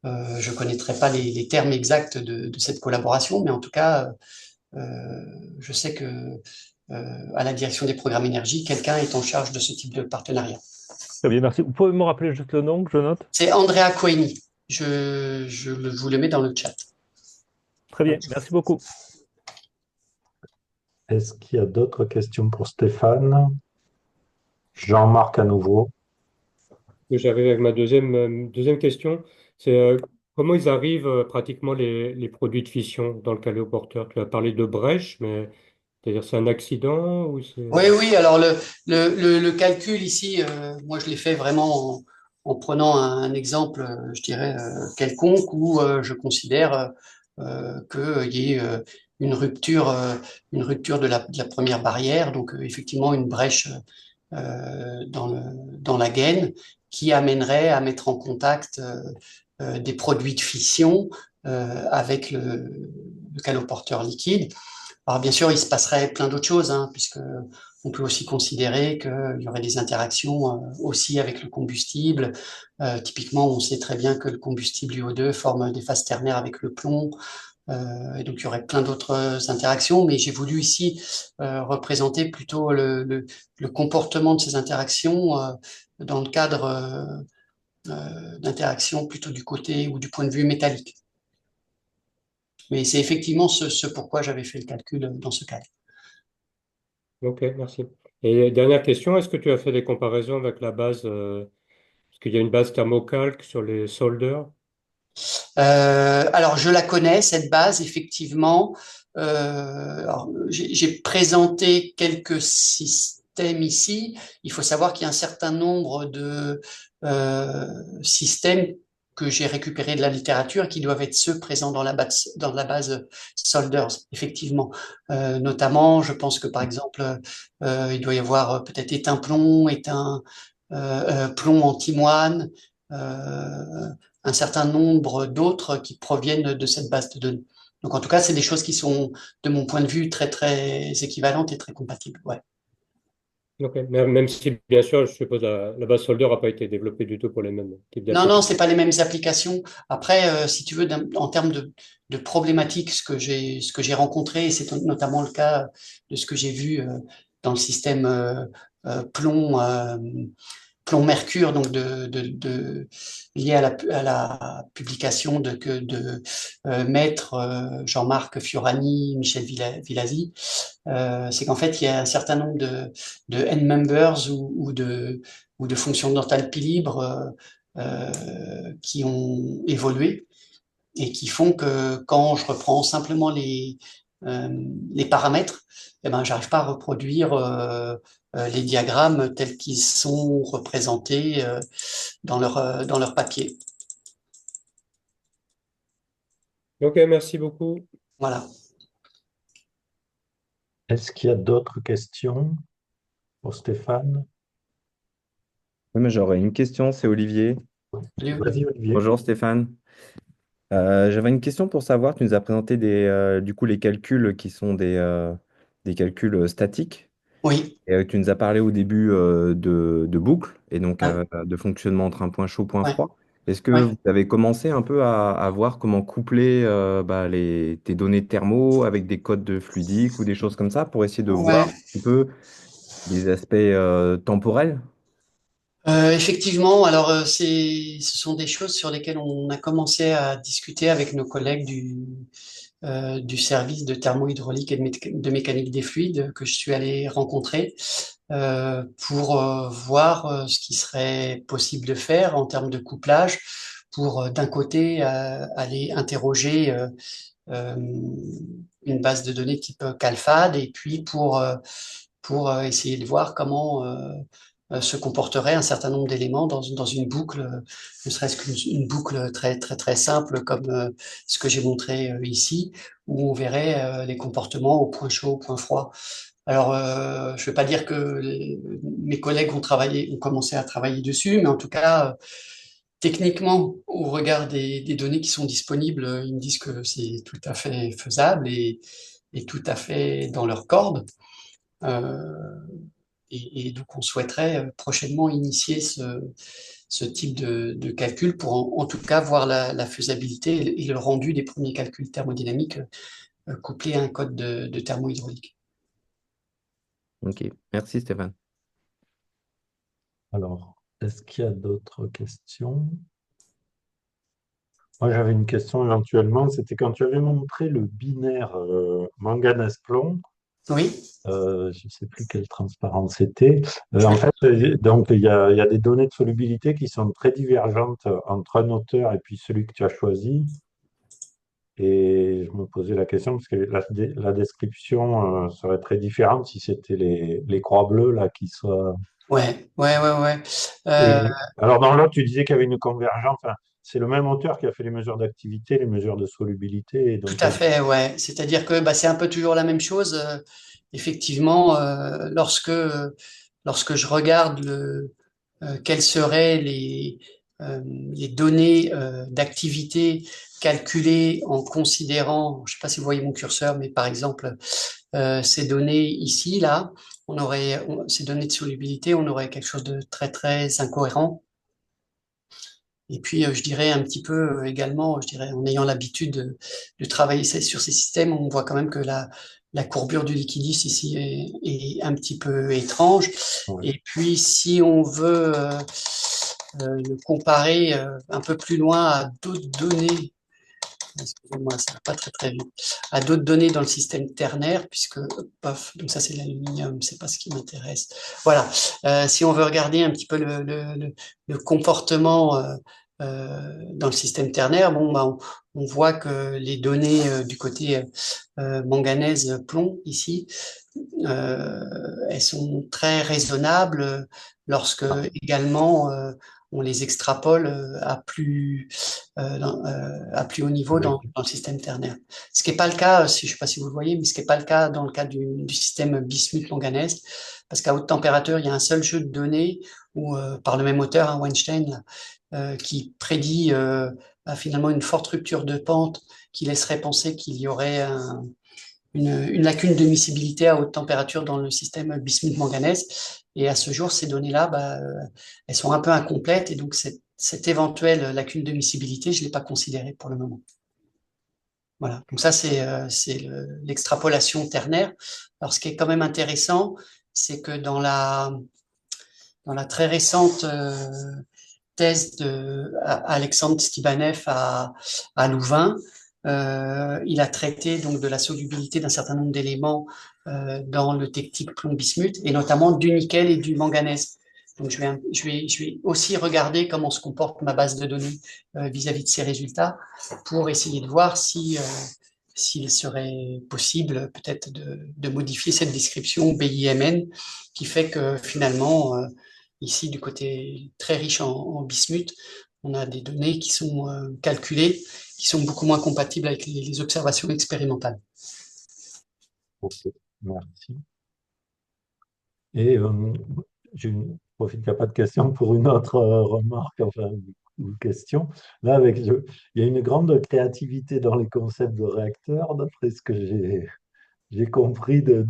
je connaîtrai pas les termes exacts de cette collaboration, mais en tout cas, je sais que à la direction des programmes énergie, quelqu'un est en charge de ce type de partenariat. Très bien, merci. Vous pouvez me rappeler juste le nom que je note? C'est Andrea Coini. Vous le mets dans le chat. Très bien, merci beaucoup. Est-ce qu'il y a d'autres questions pour Stéphane? Jean-Marc à nouveau. J'arrive avec ma deuxième question. C'est comment ils arrivent pratiquement les produits de fission dans le caléoporteur? Tu as parlé de brèche, mais c'est-à-dire c'est un accident ou c'est... Oui, oui, alors le calcul ici, moi je l'ai fait vraiment en prenant un exemple, je dirais, quelconque, où je considère qu'il y ait une rupture de la première barrière, donc effectivement une brèche dans la gaine qui amènerait à mettre en contact des produits de fission avec le caloporteur liquide. Alors bien sûr, il se passerait plein d'autres choses, hein, puisque on peut aussi considérer qu'il y aurait des interactions aussi avec le combustible. Typiquement, on sait très bien que le combustible UO2 forme des phases ternaires avec le plomb. Et donc, il y aurait plein d'autres interactions, mais j'ai voulu ici représenter plutôt le comportement de ces interactions dans le cadre d'interactions plutôt du côté ou du point de vue métallique. Mais c'est effectivement ce pourquoi j'avais fait le calcul dans ce cas. Ok, merci. Et dernière question, est-ce que tu as fait des comparaisons avec la base, parce qu'il y a une base thermocalque sur les solders? Alors, je la connais, cette base, effectivement. J'ai présenté quelques systèmes ici. Il faut savoir qu'il y a un certain nombre de systèmes que j'ai récupérés de la littérature qui doivent être ceux présents dans la base Solders, effectivement. Notamment, je pense que, par exemple, il doit y avoir peut-être éteint plomb, éteint plomb antimoine, un certain nombre d'autres qui proviennent de cette base de données. Donc, en tout cas, c'est des choses qui sont, de mon point de vue, très, très équivalentes et très compatibles. Ouais. Ok, même si, bien sûr, je suppose la base solder n'a pas été développée du tout pour les mêmes types Non, non, d'applications. c'est pas les mêmes applications. Après, si tu veux, en termes de problématiques, ce que j'ai rencontré, et c'est notamment le cas de ce que j'ai vu dans le système plomb, plomb-mercure, donc lié à la publication de maître Jean-Marc Fiorani, Michel Villasi, c'est qu'en fait, il y a un certain nombre de end-members ou de fonctions d'entalpie libre qui ont évolué et qui font que quand je reprends simplement les paramètres, eh ben, j'arrive pas à reproduire les diagrammes tels qu'ils sont représentés dans leur papier. Ok, merci beaucoup. Voilà. Est-ce qu'il y a d'autres questions pour Stéphane? Oui, mais j'aurais une question, c'est Olivier. Salut, Vas-y, Olivier. Olivier. Bonjour Stéphane. J'avais une question pour savoir, tu nous as présenté du coup les calculs qui sont des calculs statiques. Oui, Et tu nous as parlé au début de boucles et donc ouais, de fonctionnement entre un point chaud, point ouais, froid. Est-ce que ouais. vous avez commencé un peu à voir comment coupler tes données thermo avec des codes de fluidique ou des choses comme ça pour essayer de voir Ouais. un petit peu des aspects temporels? Effectivement, alors ce sont des choses sur lesquelles on a commencé à discuter avec nos collègues du service de thermohydraulique et de mécanique des fluides que je suis allé rencontrer pour voir ce qui serait possible de faire en termes de couplage pour d'un côté aller interroger euh, une base de données type CalFAD et puis pour essayer de voir comment se comporterait un certain nombre d'éléments dans une boucle, ne serait-ce qu'une boucle très, très, très simple comme ce que j'ai montré ici, où on verrait les comportements au point chaud, au point froid. Alors, je ne vais pas dire que mes collègues ont commencé à travailler dessus, mais en tout cas, techniquement, au regard des données qui sont disponibles, ils me disent que c'est tout à fait faisable et tout à fait dans leur corde. Euh, et donc, on souhaiterait prochainement initier ce type de calcul pour en tout cas voir la faisabilité et le rendu des premiers calculs thermodynamiques couplés à un code de thermohydraulique. Ok, merci Stéphane. Alors, est-ce qu'il y a d'autres questions? Moi, j'avais une question éventuellement, c'était quand tu avais montré le binaire manganèse-plomb, Oui, je ne sais plus quelle transparence c'était. En fait, donc, il y a des données de solubilité qui sont très divergentes entre un auteur et puis celui que tu as choisi. Et je me posais la question parce que la description serait très différente si c'était les croix bleues là qui soient. ouais, ouais, ouais, ouais. Et alors dans l'autre, tu disais qu'il y avait une convergence. Enfin, c'est le même auteur qui a fait les mesures d'activité, les mesures de solubilité. Et Tout donc, à fait, ouais. C'est-à-dire que bah, c'est un peu toujours la même chose. Effectivement, lorsque je regarde quelles seraient les données d'activité calculées en considérant, je ne sais pas si vous voyez mon curseur, mais par exemple, ces données ici, là, ces données de solubilité, on aurait quelque chose de très, très incohérent. Et puis, je dirais un petit peu également, je dirais, en ayant l'habitude de travailler sur ces systèmes, on voit quand même que la courbure du liquidus ici est un petit peu étrange. ouais. Et puis, si on veut le comparer un peu plus loin à d'autres données, excusez-moi, ça va pas très très vite, à d'autres données dans le système ternaire, puisque, pof, donc ça c'est l'aluminium, c'est pas ce qui m'intéresse. Voilà, si on veut regarder un petit peu le comportement dans le système ternaire, bon, bah, on voit que les données du côté manganèse plomb ici, elles sont très raisonnables lorsque également on les extrapole à plus haut niveau Oui. dans le système ternaire. Ce qui n'est pas le cas, je ne sais pas si vous le voyez, mais ce qui n'est pas le cas dans le cas du système bismuth-manganèse, parce qu'à haute température, il y a un seul jeu de données où, par le même auteur, hein, Weinstein, là, qui prédit finalement une forte rupture de pente qui laisserait penser qu'il y aurait une lacune de miscibilité à haute température dans le système bismuth-manganèse. Et à ce jour, ces données-là, bah, elles sont un peu incomplètes et donc cette éventuelle lacune de miscibilité, je ne l'ai pas considérée pour le moment. Voilà, donc ça c'est l'extrapolation ternaire. Alors ce qui est quand même intéressant, c'est que dans la très récente thèse de Alexandre Stibanev à Louvain, il a traité donc de la solubilité d'un certain nombre d'éléments dans le techtique plomb-bismuth et notamment du nickel et du manganèse. Donc je vais aussi regarder comment se comporte ma base de données vis-à-vis de ces résultats pour essayer de voir si s'il serait possible peut-être de modifier cette description BIMN qui fait que finalement, ici du côté très riche en bismuth, on a des données qui sont calculées, qui sont beaucoup moins compatibles avec les observations expérimentales. Ok, merci. Et je profite qu'il n'y a pas de question pour une autre remarque, enfin, ou question. Là, il y a une grande créativité dans les concepts de réacteurs, d'après ce que j'ai compris de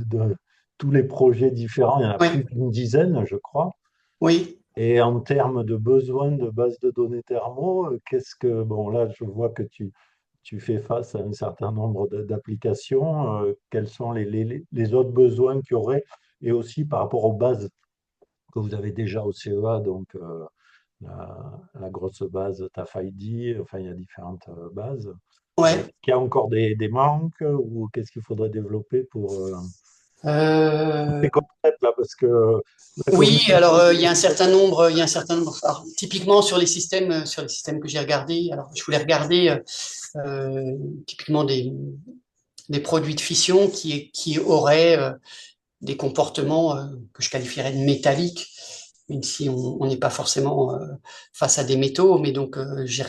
tous les projets différents. Il y en a Oui, plus d'une dizaine, je crois. oui. Et en termes de besoins de bases de données thermo, bon, là, je vois que tu fais face à un certain nombre d'applications. Quels sont les autres besoins qu'il y aurait? Et aussi par rapport aux bases que vous avez déjà au CEA, donc la grosse base TAFID, enfin, il y a différentes bases. Ouais. Est-ce qu'il y a encore des manques ou qu'est-ce qu'il faudrait développer pour Euh, ces concepts là? Parce que là, comme Oui, alors il y a un certain nombre, il y a un certain nombre. Alors, typiquement sur les systèmes que j'ai regardés. Alors, je voulais regarder typiquement des produits de fission qui auraient des comportements que je qualifierais de métalliques, même si on n'est pas forcément face à des métaux. Mais donc j'ai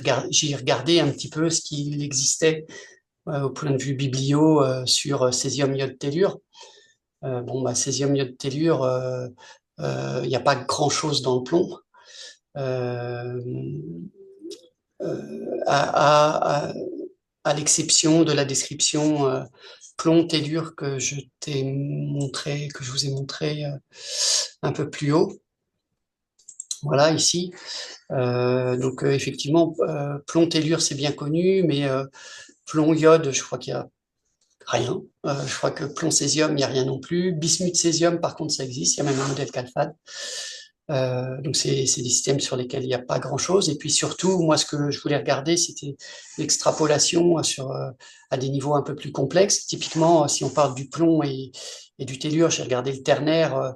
regardé un petit peu ce qu'il existait au point de vue biblio sur césium iode tellure. Bon, bah, césium iode tellure, il n'y a pas grand-chose dans le plomb. Euh, à, à l'exception de la description plomb tellure que je t'ai montré, que je vous ai montré un peu plus haut. Voilà, ici. Donc effectivement, plomb tellure, c'est bien connu, mais plomb iode, je crois qu'il y a rien. Je crois que plomb césium, il n'y a rien non plus. Bismuth césium, par contre, ça existe. Il y a même un modèle Calfad. Donc c'est des systèmes sur lesquels il n'y a pas grand-chose. Et puis surtout, moi, ce que je voulais regarder, c'était l'extrapolation à des niveaux un peu plus complexes. Typiquement, si on parle du plomb et du tellure, j'ai regardé le ternaire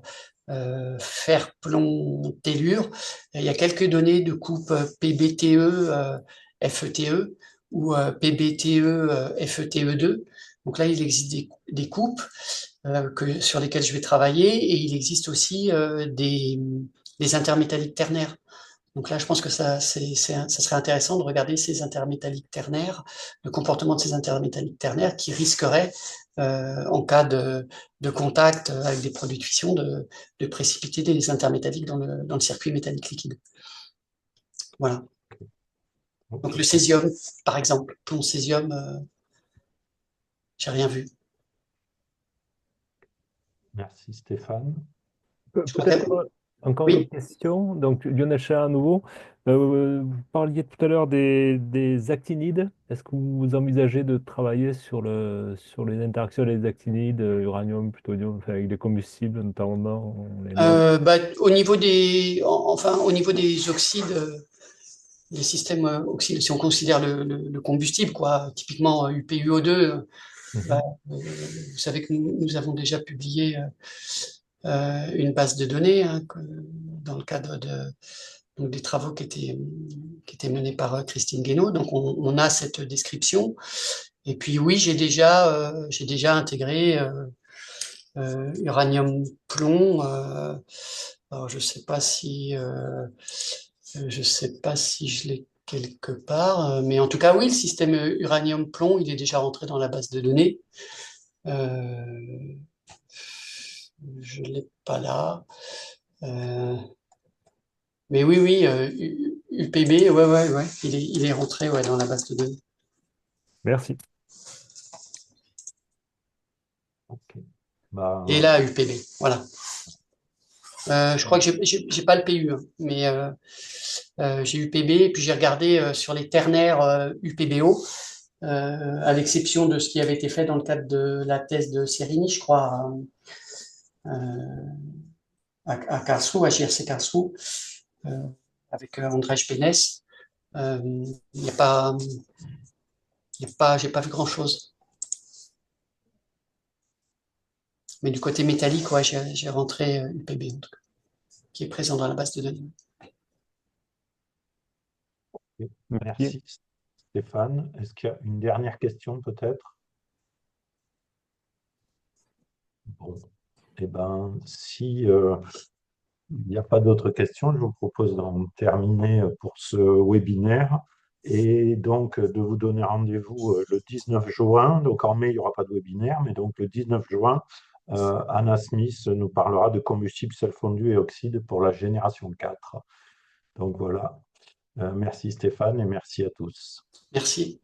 fer plomb tellure. Il y a quelques données de coupe PBTE, FETE ou PBTE, FETE2. Donc là, il existe des coupes sur lesquelles je vais travailler et il existe aussi des intermétalliques ternaires. Donc là, je pense que ça serait intéressant de regarder ces intermétalliques ternaires, le comportement de ces intermétalliques ternaires qui risqueraient, en cas de contact avec des produits de fission, de précipiter des intermétalliques dans le circuit métallique liquide. Voilà. Donc le césium, par exemple, plomb césium, j'ai rien vu. Merci Stéphane. Peut-être encore une Oui. question. Donc, Lionel Chat à nouveau. Vous parliez tout à l'heure des actinides. Est-ce que vous envisagez de travailler sur les interactions des actinides, uranium, plutonium, enfin, avec des combustibles, notamment les nobles? Bah, au niveau des oxydes, les systèmes oxydes, si on considère le combustible, quoi, typiquement UPUO2, bah, Mhm. vous savez que nous avons déjà publié une base de données hein, dans le cadre donc des travaux qui étaient menés par Christine Guénaud. Donc on a cette description. Et puis oui, j'ai déjà intégré uranium plomb. Alors je sais pas si je l'ai quelque part, mais en tout cas oui, le système uranium plomb, il est déjà rentré dans la base de données. Je l'ai pas là. Euh, mais oui, oui, UPB, ouais, il est rentré ouais, dans la base de données. Merci. Ok. Et Bah, là, UPB, voilà. Je crois que j'ai pas le PU, hein, mais j'ai UPB et puis j'ai regardé sur les ternaires UPBO, à l'exception de ce qui avait été fait dans le cadre de la thèse de Serini, je crois, à Karlsruhe, à JRC Karlsruhe, euh, avec Andrzej Pénès. Il n'y a pas, j'ai pas vu grand-chose. Mais du côté métallique, ouais, j'ai rentré UPB, en tout cas, qui est présent dans la base de données. Merci. merci Stéphane. Est-ce qu'il y a une dernière question peut-être? Eh ben, si il n'y a pas d'autres questions, je vous propose d'en terminer pour ce webinaire et donc de vous donner rendez-vous le 19 juin. Donc en mai, il n'y aura pas de webinaire, mais donc le 19 juin, Anna Smith nous parlera de combustible sel fondu et oxyde pour la génération 4. Donc voilà. Merci Stéphane et merci à tous. Merci.